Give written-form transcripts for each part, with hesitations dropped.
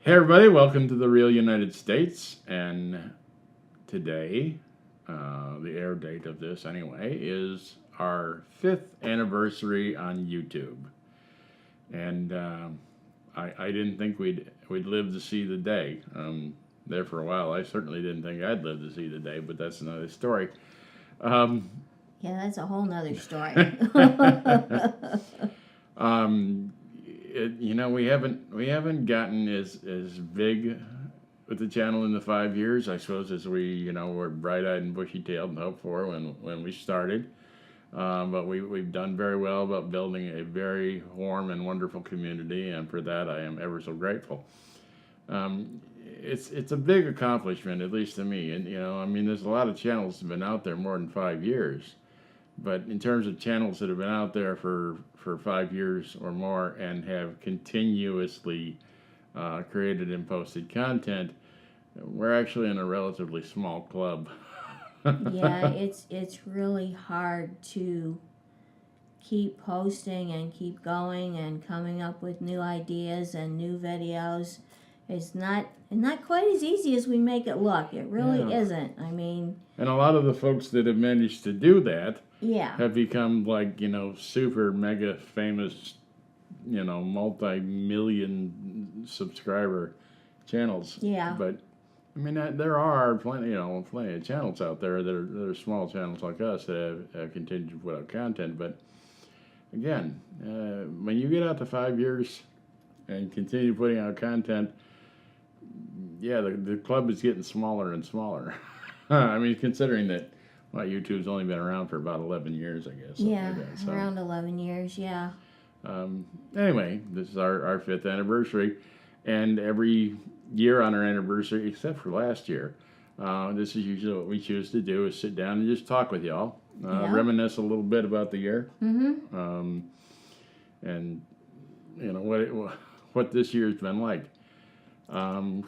Hey everybody, welcome to the Real United States. And today, the air date of this anyway, is our 5th anniversary on YouTube. And I didn't think we'd live to see the day. There for a while, I certainly didn't think I'd live to see the day, but that's another story. Um, Yeah, that's a whole nother story. um, we haven't gotten as big with the channel in the 5 years, I suppose, as we were bright-eyed and bushy-tailed and hoped for when we started. But we've done very well about building a very warm and wonderful community, and for that I am ever so grateful. It's a big accomplishment, at least to me. And there's a lot of channels that have been out there more than 5 years. But in terms of channels that have been out there for 5 years or more and have continuously created and posted content, we're actually in a relatively small club. Yeah, it's really hard to keep posting and keep going and coming up with new ideas and new videos. It's not quite as easy as we make it look. It really Yeah. isn't. I mean, And a lot of the folks that have managed to do that yeah. have become super mega famous, multi-million subscriber channels. Yeah. But there are plenty of channels out there that are small channels like us that have continued to put out content. But again, when you get out to 5 years and continue putting out content, yeah, the club is getting smaller and smaller. Considering that YouTube's only been around for about 11 years, I guess. Yeah, like that. So, around 11 years, yeah. Anyway, this is our 5th anniversary, and every year on our anniversary, except for last year, this is usually what we choose to do, is sit down and just talk with y'all, Yeah. reminisce a little bit about the year, Mm-hmm. and what this year's been like.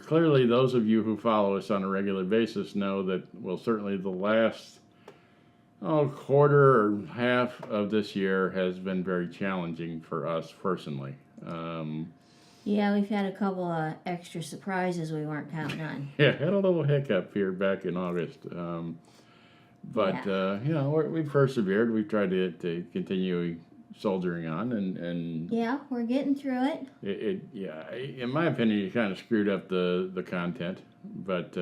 Clearly, those of you who follow us on a regular basis know that, well, certainly the last quarter or half of this year has been very challenging for us personally. Yeah, we've had a couple of extra surprises we weren't counting on. Yeah, had a little hiccup here back in August. We've persevered. We've tried to continue soldiering on, and Yeah, we're getting through it. in my opinion, you kind of screwed up the content, but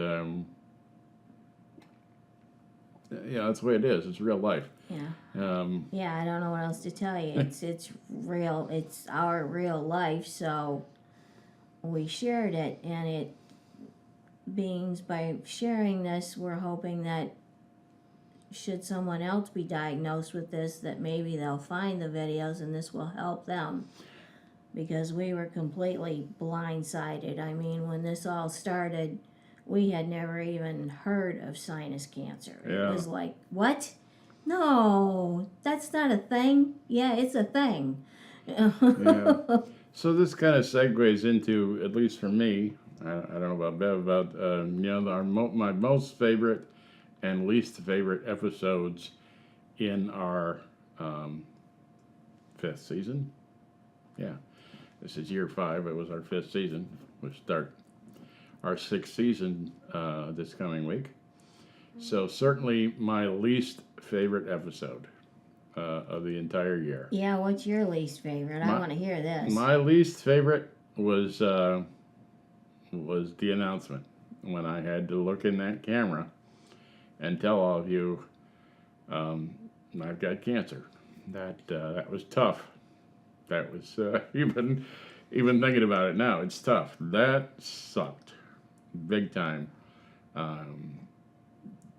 that's the way it is. It's real life. Yeah. Yeah, I don't know what else to tell you. It's real. It's our real life. So we shared it, and it beings by sharing this, we're hoping that should someone else be diagnosed with this, that maybe they'll find the videos and this will help them. Because we were completely blindsided. I mean, when this all started, we had never even heard of sinus cancer. Yeah. It was like, what? No, that's not a thing. Yeah, it's a thing. Yeah. So this kind of segues into, at least for me, I don't know about Bev, about my most favorite and least favorite episodes in our 5th season. Yeah, this is year 5. It was our 5th season. We'll start our 6th season this coming week. So certainly my least favorite episode of the entire year. Yeah, what's your least favorite? I want to hear this. My least favorite was the announcement when I had to look in that camera and tell all of you I've got cancer. That was tough. That was even thinking about it now, it's tough. That sucked big time.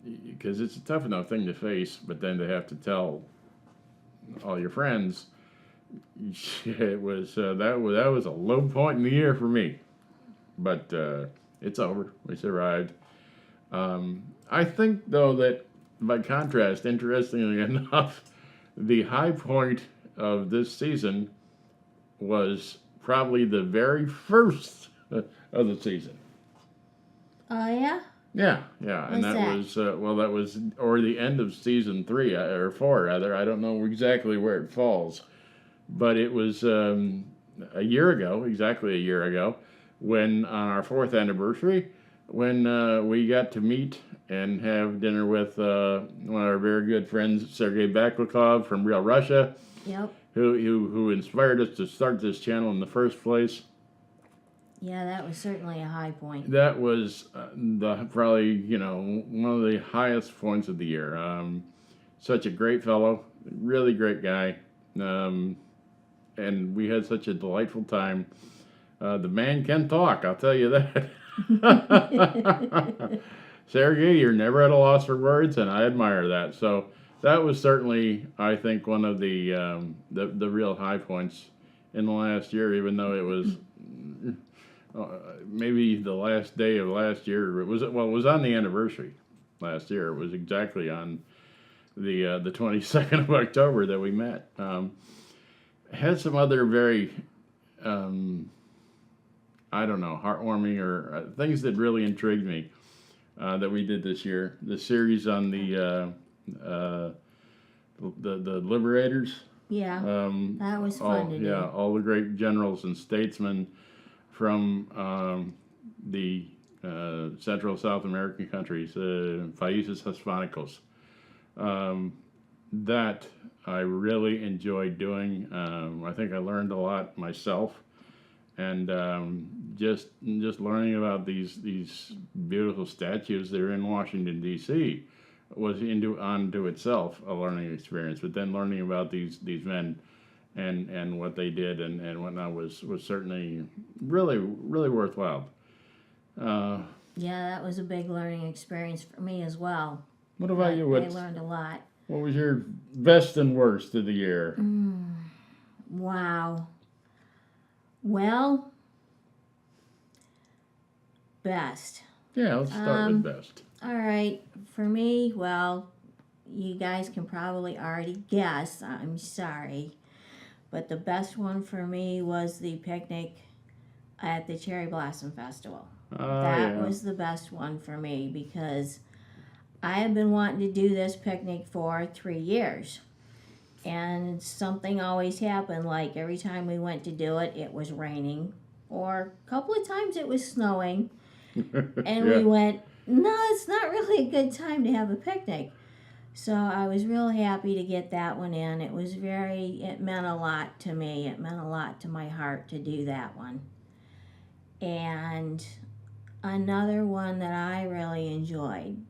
Because it's a tough enough thing to face, but then to have to tell all your friends, it was that was a low point in the year for me. But it's over. We survived. I think, though, that by contrast, interestingly enough, the high point of this season was probably the very first of the season. Oh, yeah? Yeah, and What's that was or the end of season 3 or 4 rather. I don't know exactly where it falls, but it was exactly a year ago, when on our 4th anniversary, when we got to meet and have dinner with one of our very good friends, Sergei Baklikov from Real Russia, Yep. who inspired us to start this channel in the first place. Yeah, that was certainly a high point. That was the probably one of the highest points of the year. Such a great fellow, really great guy, and we had such a delightful time. The man can talk, I'll tell you that. Sergey, you're never at a loss for words, and I admire that. So that was certainly, I think, one of the real high points in the last year. Even though it was maybe the last day of last year. It was on the anniversary last year. It was exactly on the 22nd of October that we met. Had some other very I don't know, heartwarming or things that really intrigued me that we did this year. The series on the liberators. Yeah, that was fun to do. Yeah, all the great generals and statesmen from the Central South American countries, Países Hispánicos. That I really enjoyed doing. I think I learned a lot myself, and just learning about these beautiful statues that are in Washington D.C. was onto itself a learning experience. But then learning about these men and what they did and whatnot was certainly really worthwhile. Yeah, that was a big learning experience for me as well. What about you? I learned a lot. What was your best and worst of the year? Wow. Well, best. Yeah, let's start with best. All right, for me, well, you guys can probably already guess. I'm sorry. But the best one for me was the picnic at the Cherry Blossom Festival. That was the best one for me because I have been wanting to do this picnic for 3 years. And something always happened, like every time we went to do it, it was raining. Or a couple of times it was snowing. And we went, no, it's not really a good time to have a picnic. So I was real happy to get that one in. It meant a lot to me. It meant a lot to my heart to do that one. And another one that I really enjoyed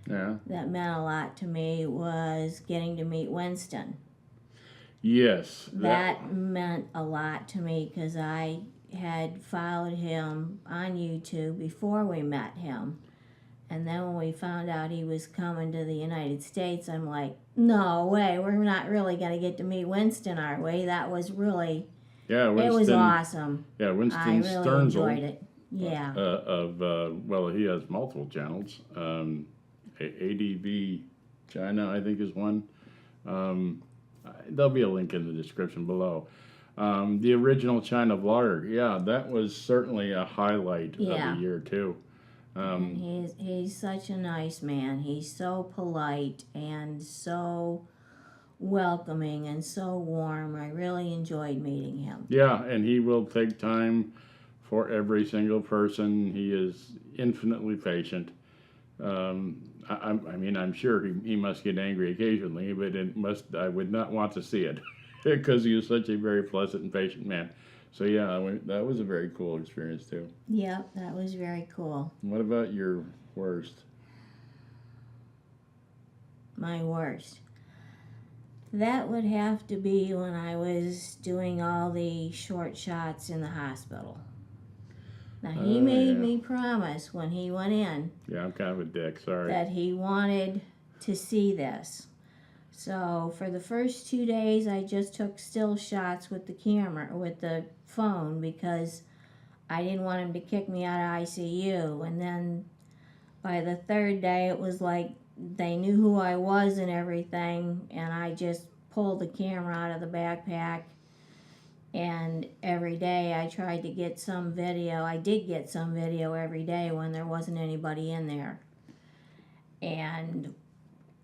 that meant a lot to me was getting to meet Winston. Yes. That meant a lot to me because I had followed him on YouTube before we met him. And then when we found out he was coming to the United States, I'm like, no way, we're not really going to get to meet Winston, are we? That was really, Winston, it was awesome. Yeah, Winston I really Sternsel. enjoyed it. Yeah. He has multiple channels. ADV China, I think, is one. There'll be a link in the description below. The original China vlogger, that was certainly a highlight of the year too. He's such a nice man. He's so polite and so welcoming and so warm. I really enjoyed meeting him. Yeah, and he will take time for every single person. He is infinitely patient. I'm sure he must get angry occasionally, but I would not want to see it because he is such a very pleasant and patient man. So that was a very cool experience too. Yep, that was very cool. What about your worst? My worst. That would have to be when I was doing all the short shots in the hospital. Now, he made me promise when he went in. Yeah, I'm kind of a dick, sorry. That he wanted to see this. So for the first 2 days, I just took still shots with the camera, with the phone, because I didn't want him to kick me out of ICU. And then by the 3rd day, it was like they knew who I was and everything, and I just pulled the camera out of the backpack. And every day I tried to get some video. I did get some video every day when there wasn't anybody in there. And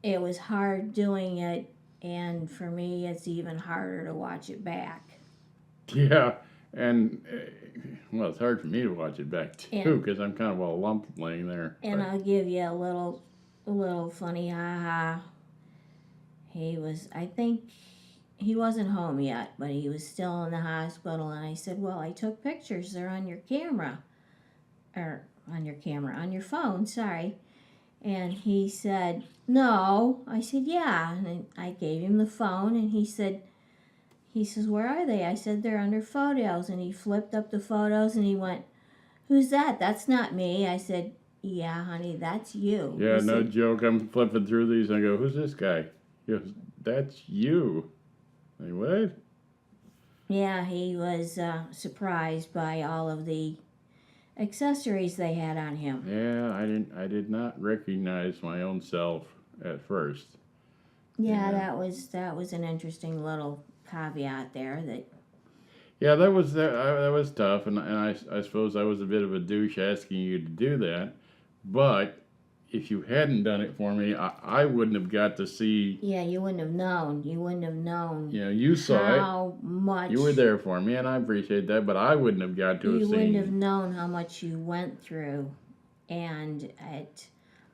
it was hard doing it, and for me it's even harder to watch it back. Yeah, And well, it's hard for me to watch it back too And- because I'm kind of all lumped laying there. And But- I'll give you a little funny ha. I think he wasn't home yet, but he was still in the hospital. And I said, well, I took pictures. They're on your camera. Or on your phone, sorry. And he said, no. I said, yeah. And I gave him the phone, and he says, where are they? I said, they're under photos. And he flipped up the photos, and he went, who's that? That's not me. I said, yeah, honey, that's you. Yeah, He no said, joke. I'm flipping through these and I go, who's this guy? He goes, that's you. Like, what? yeah, he was surprised by all of the accessories they had on him. Yeah, I did not recognize my own self at first. Yeah, Yeah. that was an interesting little caveat there. That Yeah, that was tough, and I suppose I was a bit of a douche asking you to do that. But if you hadn't done it for me, I wouldn't have got to see. yeah, you wouldn't have known. You know, you saw it. how much You were there for me, and I appreciate that. But I wouldn't have got to you have wouldn't have seen. known how much you went through, and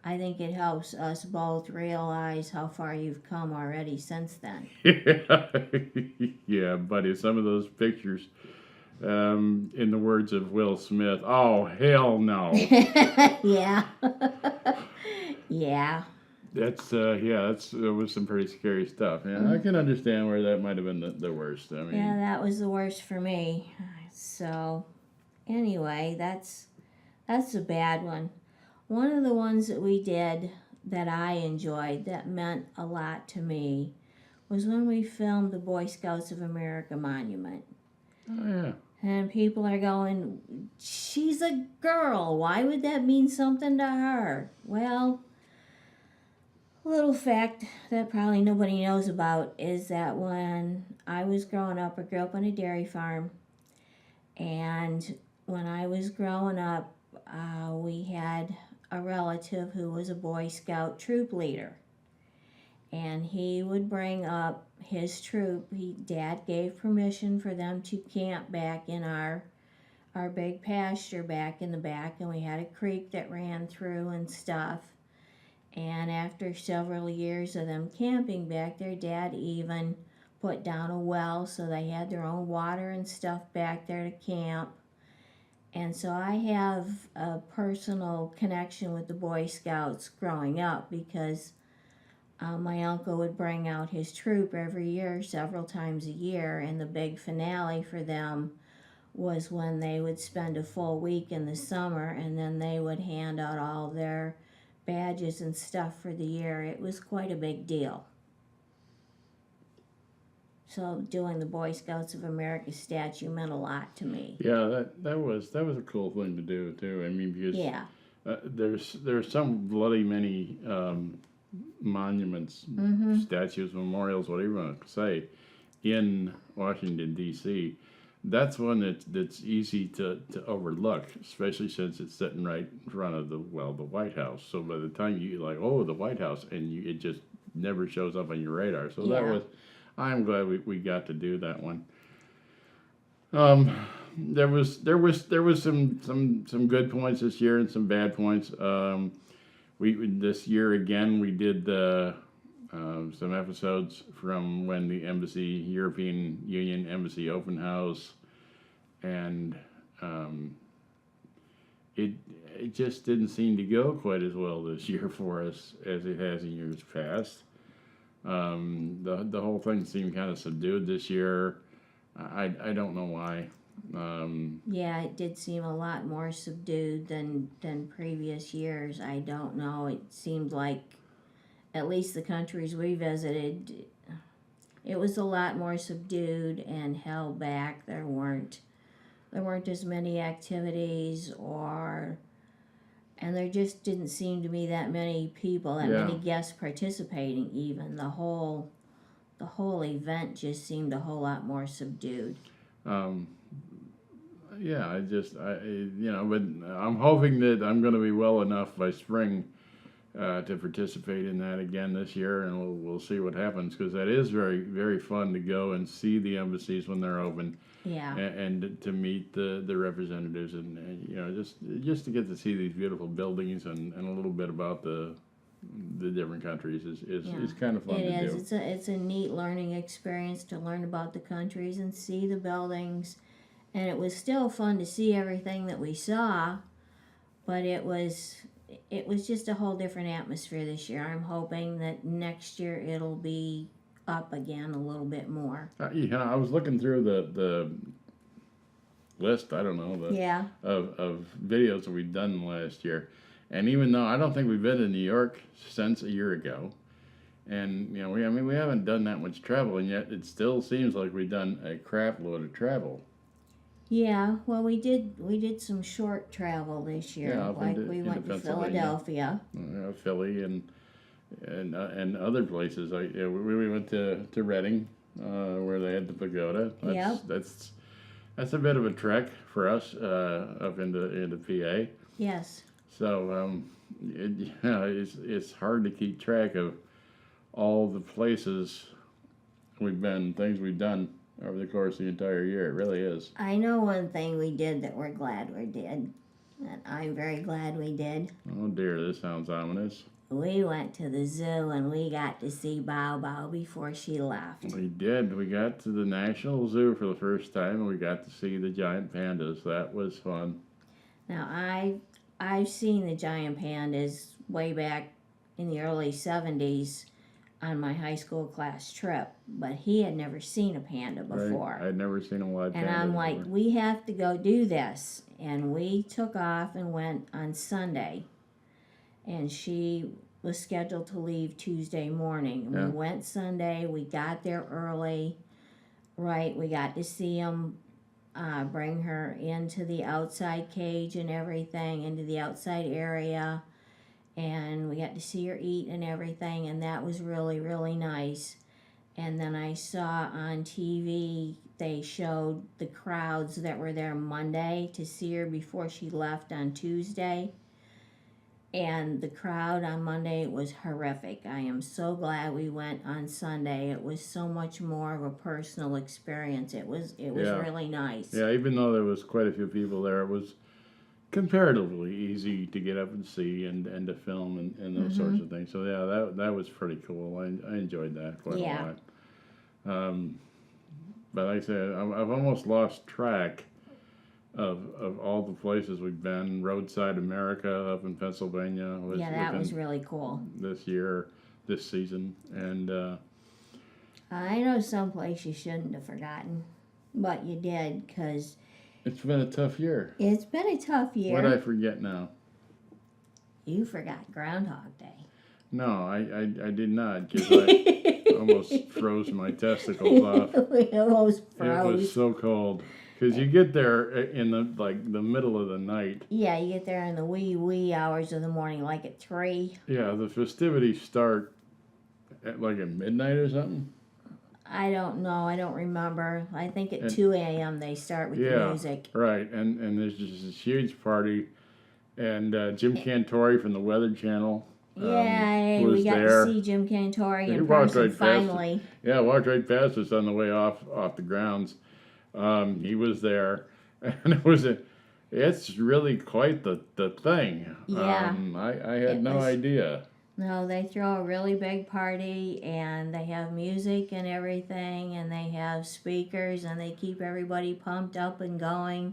I think it helps us both realize how far you've come already since then. Yeah, buddy. Some of those pictures, in the words of Will Smith, oh hell no. Yeah. Yeah. It was some pretty scary stuff. Yeah, I can understand where that might have been the worst. I mean, Yeah, that was the worst for me. So, anyway, that's a bad one. One of the ones that we did that I enjoyed that meant a lot to me was when we filmed the Boy Scouts of America monument. oh yeah. And people are going, she's a girl. Why would that mean something to her? Well, a little fact that probably nobody knows about is that when I was growing up, I grew up on a dairy farm. And when I was growing up, we had a relative who was a Boy Scout troop leader. And he would bring up his troop. Dad gave permission for them to camp back in our big pasture back in the back, and we had a creek that ran through and stuff. And after several years of them camping back there, Dad even put down a well so they had their own water and stuff back there to camp. And so I have a personal connection with the Boy Scouts growing up because my uncle would bring out his troop every year, several times a year, and the big finale for them was when they would spend a full week in the summer, and then they would hand out all their badges and stuff for the year. It was quite a big deal. So doing the Boy Scouts of America statue meant a lot to me. Yeah, that was a cool thing to do too. I mean, because Yeah. there's some bloody many monuments, Mm-hmm. statues, memorials, whatever you want to say, in Washington D.C. That's one that's easy to overlook, especially since it's sitting right in front of the White House. So by the time you like, oh, the White House, and it just never shows up on your radar. So that Yeah. was, I'm glad we got to do that one. There was some good points this year and some bad points. We this year again we did some episodes from when the European Union Embassy open house, and it just didn't seem to go quite as well this year for us as it has in years past. The whole thing seemed kind of subdued this year. I don't know why. Yeah, it did seem a lot more subdued than previous years. I don't know. It seemed like, at least the countries we visited, it was a lot more subdued and held back. There weren't as many activities, and there just didn't seem to be that many people, that Yeah. many guests participating. Even the whole event just seemed a whole lot more subdued. But I'm hoping that I'm going to be well enough by spring to participate in that again this year, and we'll see what happens, because that is very, very fun to go and see the embassies when they're open, Yeah. and to meet the representatives, and you know, just to get to see these beautiful buildings, and a little bit about the different countries is kind of fun It to is. do. It's a neat learning experience to learn about the countries and see the buildings. And it was still fun to see everything that we saw, but it was just a whole different atmosphere this year. I'm hoping that next year it'll be up again a little bit more. Yeah, I was looking through the list. I don't know Yeah. of videos that we've done last year, and even though I don't think we've been to New York since a year ago, and you know, we haven't done that much travel, and yet it still seems like we've done a crap load of travel. Yeah, well, we did some short travel this year. Yeah, up Like into- we into went to Pennsylvania. Philadelphia. Philly and other places. Yeah, we went to Reading, where they had the pagoda. Yep. That's a bit of a trek for us up into PA. Yes. So it's hard to keep track of all the places we've been, things we've done over the course of the entire year. It really is. I know one thing we did that we're glad we did, and I'm very glad we did. Oh dear, this sounds ominous. We went to the zoo and we got to see Bao Bao before she left. We did. We got to the National Zoo for the first time, and we got to see the giant pandas. That was fun. Now I've seen the giant pandas way back in the early 70s on my high school class trip, but he had never seen a panda before. I'd never seen a live And panda I'm before. like, we have to go do this. And we took off and went on Sunday. And she was scheduled to leave Tuesday morning. Yeah. We went Sunday. We got there early. Right, we got to see him bring her into the outside cage and everything, into the outside area. And we got to see her eat and everything. And that was really, really nice. And then I saw on TV, they showed the crowds that were there Monday to see her before she left on Tuesday. And the crowd on Monday was horrific. I am so glad we went on Sunday. It was so much more of a personal experience. It was Yeah. really nice. Yeah, even though there was quite a few people there, it was comparatively easy to get up and see and to film and those sorts of things. So yeah, that was pretty cool. I enjoyed that quite Yeah. a lot. But like I said, I've almost lost track of all the places we've been. Roadside America up in Pennsylvania was Yeah, that was within really cool. this year, this season, and I know someplace you shouldn't have forgotten, but you did, because it's been a tough year. it's been a tough year. What did I forget now? You forgot Groundhog Day. No, I did not, because I almost froze my testicles off. We almost It froze. was so cold. Because you get there in the middle of the night. Yeah, you get there in the wee hours of the morning, like at 3. Yeah, the festivities start at like at midnight or something. I don't know. I don't remember. I think at And- 2 a.m. they start with the Yeah. music. Right, and there's just this huge party, and Jim Cantori from the Weather Channel. Yay! was We got there. to see Jim Cantori You in walked person right past it. finally. Yeah, walked right past us on the way off the grounds. He was there, and it's really quite the thing. Yeah. I had It no was- idea. No, they throw a really big party, and they have music and everything, and they have speakers, and they keep everybody pumped up and going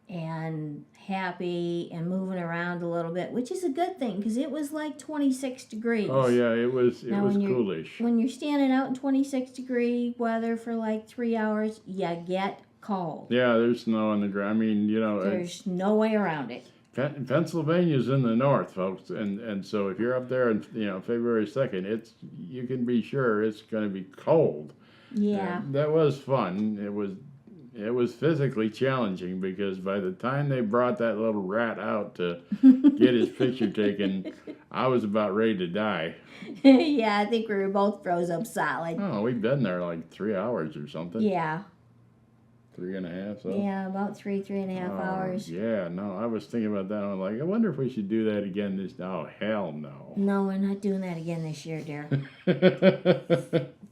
and happy and moving around a little bit, which is a good thing, because it was like 26 degrees. Oh yeah, it was Now, when you're- coolish. When you're standing out in 26-degree weather for like 3 hours, you get cold. Yeah, there's snow on the ground. I mean, you know, There's no way around it. Pennsylvania's in the north, folks, and so if you're up there on February 2nd, you can be sure it's going to be cold. Yeah. That was fun. It was physically challenging, because by the time they brought that little rat out to get his picture taken, I was about ready to die. Yeah, I think we were both froze up solid. Oh, we've been there like 3 hours or something. Yeah. 3.5. So. Yeah, about three and a half hours. Yeah, no, I was thinking about that. I'm like, I wonder if we should do that again this. Oh, hell no. No, we're not doing that again this year, dear.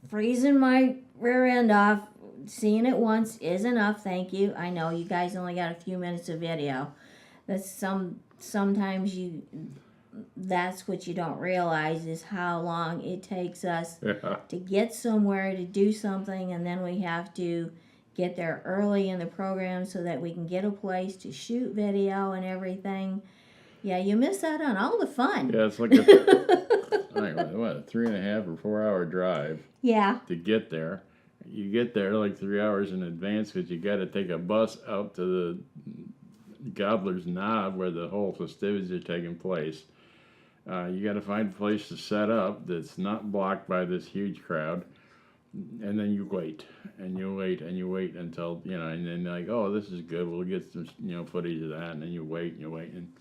Freezing my rear end off, seeing it once is enough. Thank you. I know you guys only got a few minutes of video. That's sometimes you. That's what you don't realize is how long it takes us Yeah. to get somewhere to do something, and then we have to get there early in the program so that we can get a place to shoot video and everything. Yeah, you miss out on all the fun. Yeah, it's like a 3.5 or 4 hour drive Yeah, to get there. You get there like 3 hours in advance because you got to take a bus out to the Gobbler's Knob where the whole festivities are taking place. You got to find a place to set up that's not blocked by this huge crowd, and then you wait and you wait and you wait until and then like, oh, this is good. We'll get some footage of that, and then you wait and you wait and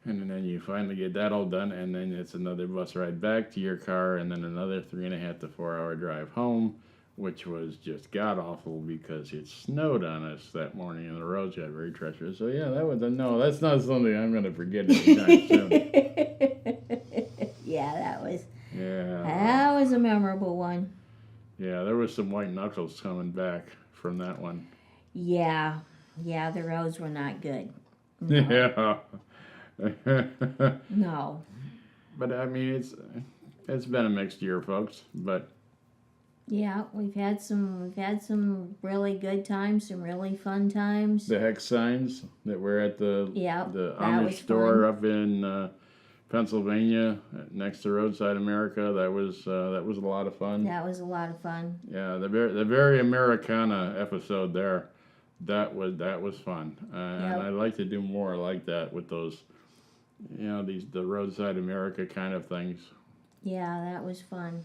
then you finally get that all done, and then it's another bus ride back to your car, and then another 3.5 to 4 hour drive home, which was just god awful because it snowed on us that morning and the roads got very treacherous. So yeah, that's not something I'm going to forget anytime soon. Yeah, that Yeah. was a memorable one. Yeah, there was some white knuckles coming back from that one. Yeah, the roads were not good. No. Yeah. No. But I mean, it's been a mixed year, folks. But Yeah, we've had some really good times, some really fun times. the hex signs that were at the that Amish was store fun. up in Pennsylvania next to Roadside America, that was a lot of fun. That was a lot of fun. Yeah, the very Americana episode there, that was fun, and I'd like to do more like that with those, the Roadside America kind of things. Yeah, that was fun.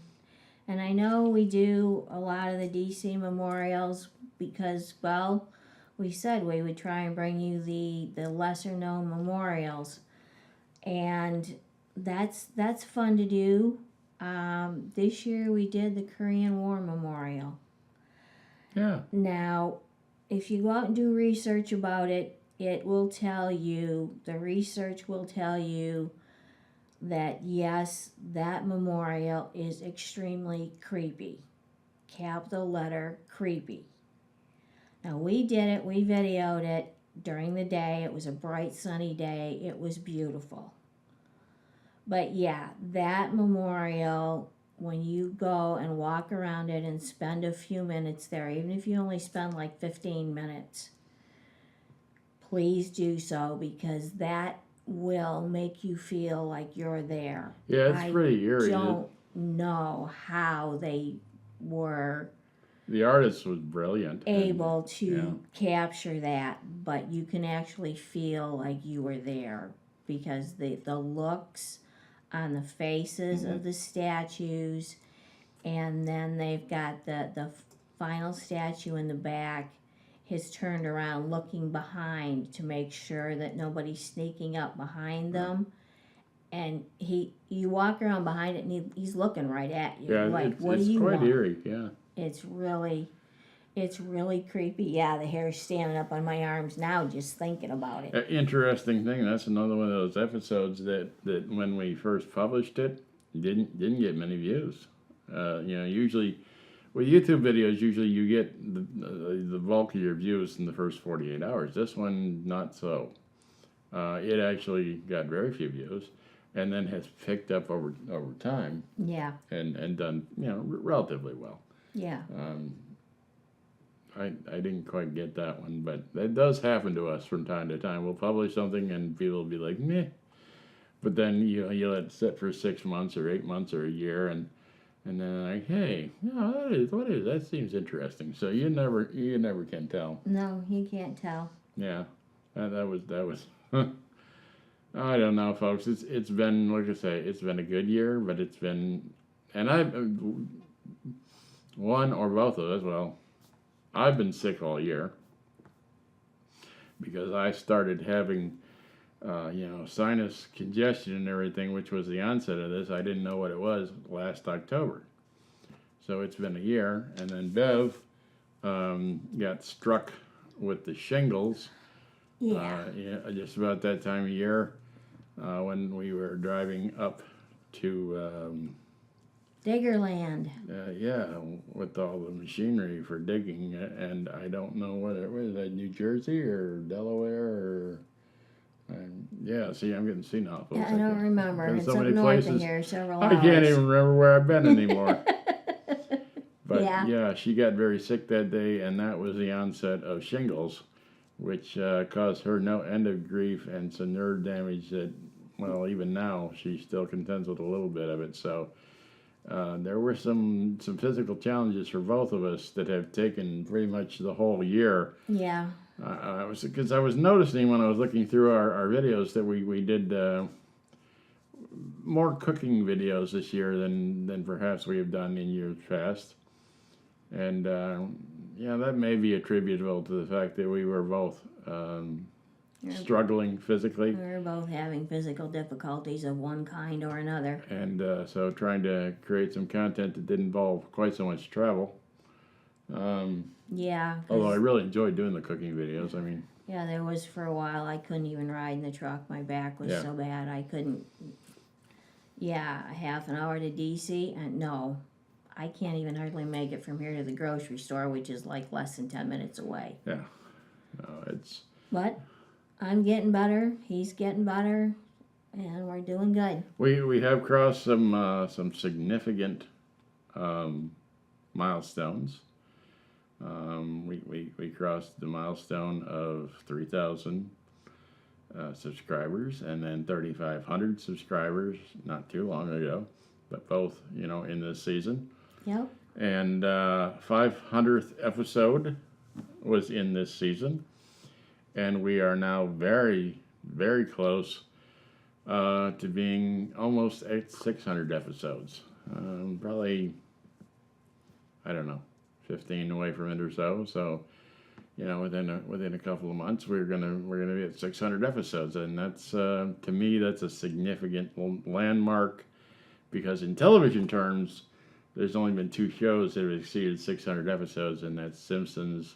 And I know we do a lot of the DC memorials because, well, we said we would try and bring you the lesser known memorials. And that's fun to do. This year we did the Korean War Memorial. Yeah. Now, if you go out and do research about it, the research will tell you that yes, that memorial is extremely creepy. Capital letter creepy. Now we did it, we videoed it during the day. It was a bright sunny day. It was beautiful. But yeah, that memorial, when you go and walk around it and spend a few minutes there, even if you only spend like 15 minutes, please do so because that will make you feel like you're there. Yeah, it's pretty eerie. I don't know how they were The artist was brilliant. able to capture that, but you can actually feel like you were there because the looks on the faces of the statues, and then they've got the final statue in the back has turned around looking behind to make sure that nobody's sneaking up behind them. And you walk around behind it and he's looking right at you. Yeah, like, what it's do you quite want? eerie, yeah. It's really creepy. Yeah, the hair's standing up on my arms now just thinking about it. Interesting thing, that's another one of those episodes that when we first published it, didn't get many views. Usually with YouTube videos, usually you get the bulk of your views in the first 48 hours. This one, not so. It actually got very few views, and then has picked up over time. Yeah. And done relatively well. Yeah. I didn't quite get that one, but that does happen to us from time to time. We'll publish something and people will be like, meh. But then you let it sit for 6 months or 8 months or a year, and then like, hey, that seems interesting. So you never can tell. No, you can't tell. Yeah, that was. I don't know, folks. It's been, like I say, it's been a good year, but it's been, and one or both of us. Well, I've been sick all year because I started having, sinus congestion and everything, which was the onset of this. I didn't know what it was last October. So it's been a year, and then Bev got struck with the shingles. Yeah. Yeah, just about that time of year when we were driving up to, Diggerland. yeah, with all the machinery for digging. And I don't know what it was, New Jersey or Delaware or. Yeah, see, I'm getting senile. Yeah, I don't remember. Been It's so up many north places. of here, several I hours. can't even remember where I've been anymore. But Yeah. yeah, she got very sick that day, and that was the onset of shingles, which caused her no end of grief and some nerve damage that, well, even now she still contends with a little bit of it. So there were some physical challenges for both of us that have taken pretty much the whole year. Yeah. I was noticing when I was looking through our videos that we did more cooking videos this year than perhaps we have done in years past. And yeah, that may be attributable to the fact that we were both struggling physically. We were both having physical difficulties of one kind or another. And so trying to create some content that didn't involve quite so much travel. Yeah. Although I really enjoyed doing the cooking videos. I mean, yeah, there was for a while I couldn't even ride in the truck. My back was so bad I couldn't. Yeah, a half an hour to DC, and no, I can't even hardly make it from here to the grocery store, which is like less than 10 minutes away. Yeah, no, it's. But I'm getting better. He's getting better, and we're doing good. We have crossed some significant milestones. We crossed the milestone of 3,000 subscribers, and then 3,500 subscribers not too long ago, but both in this season. Yep. And 500th episode was in this season, and we are now very, very close to being almost at 600 episodes. Probably, I don't know, 15 away from it or so. So, within a couple of months, we're gonna be at 600 episodes, and that's to me that's a significant landmark, because in television terms, there's only been 2 shows that have exceeded 600 episodes, and that's Simpsons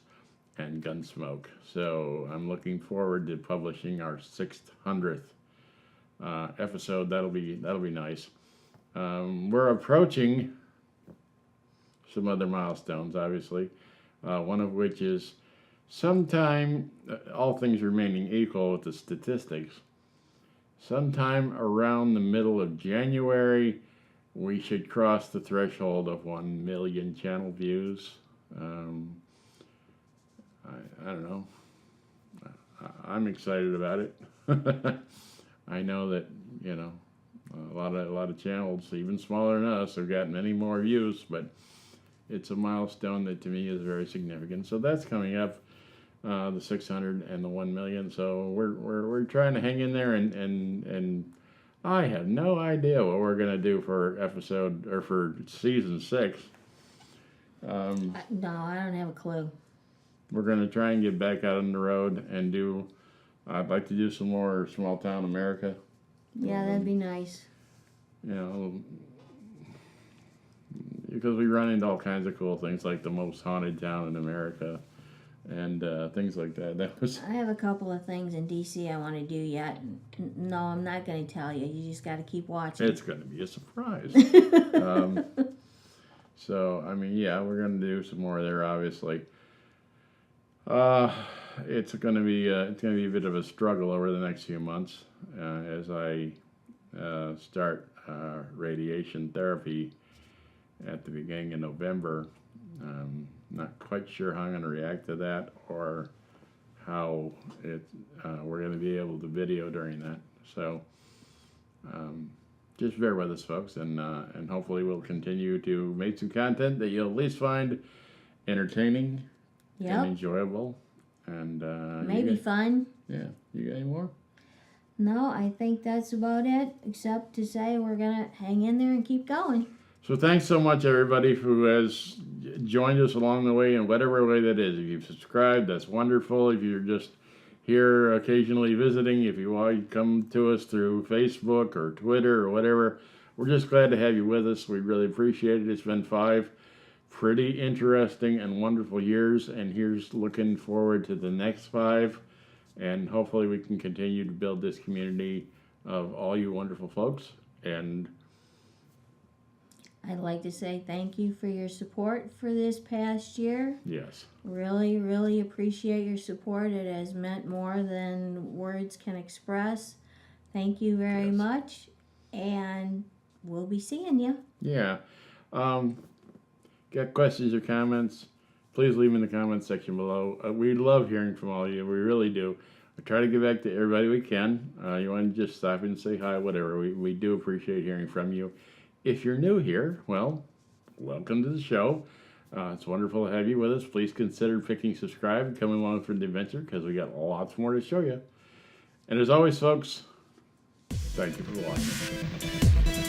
and Gunsmoke. So I'm looking forward to publishing our 600th episode. That'll be nice. We're approaching some other milestones, obviously. One of which is sometime, all things remaining equal with the statistics, sometime around the middle of January, we should cross the threshold of 1 million channel views. I don't know. I'm excited about it. I know that a lot of channels, even smaller than us, have got many more views, but it's a milestone that to me is very significant. So that's coming up, the 600 and the 1 million. So we're trying to hang in there, and I have no idea what we're gonna do for episode or for season 6. No, I don't have a clue. We're gonna try and get back out on the road and do. I'd like to do some more small town America. Yeah, that'd be nice. Because we run into all kinds of cool things, like the most haunted town in America, and things like that. I have a couple of things in DC I want to do yet. No, I'm not going to tell you. You just got to keep watching. It's going to be a surprise. So, I mean, yeah, we're going to do some more there, obviously. It's going to be a bit of a struggle over the next few months as I start radiation therapy at the beginning of November. Not quite sure how I'm going to react to that, or how we're going to be able to video during that. So just bear with us, folks, and hopefully we'll continue to make some content that you'll at least find entertaining and enjoyable, and maybe fun. Yeah, you got any more? No, I think that's about it, except to say we're going to hang in there and keep going. So thanks so much, everybody, who has joined us along the way in whatever way that is. If you've subscribed, that's wonderful. If you're just here occasionally visiting, if you want to come to us through Facebook or Twitter or whatever, we're just glad to have you with us. We really appreciate it. It's been 5 pretty interesting and wonderful years, and here's looking forward to the next 5, and hopefully we can continue to build this community of all you wonderful folks. And I'd like to say thank you for your support for this past year. yes, Really, really appreciate your support. It has meant more than words can express. Thank you very Yes. much, and we'll be seeing you. yeah. Got questions or comments? Please leave them in the comments section below. We love hearing from all of you. We really do. I try to get back to everybody we can. You want to just stop in and say hi, whatever. We do appreciate hearing from you. If you're new here, well, welcome to the show. It's wonderful to have you with us. Please consider clicking subscribe and coming along for the adventure, because we got lots more to show you. And as always, folks, thank you for watching.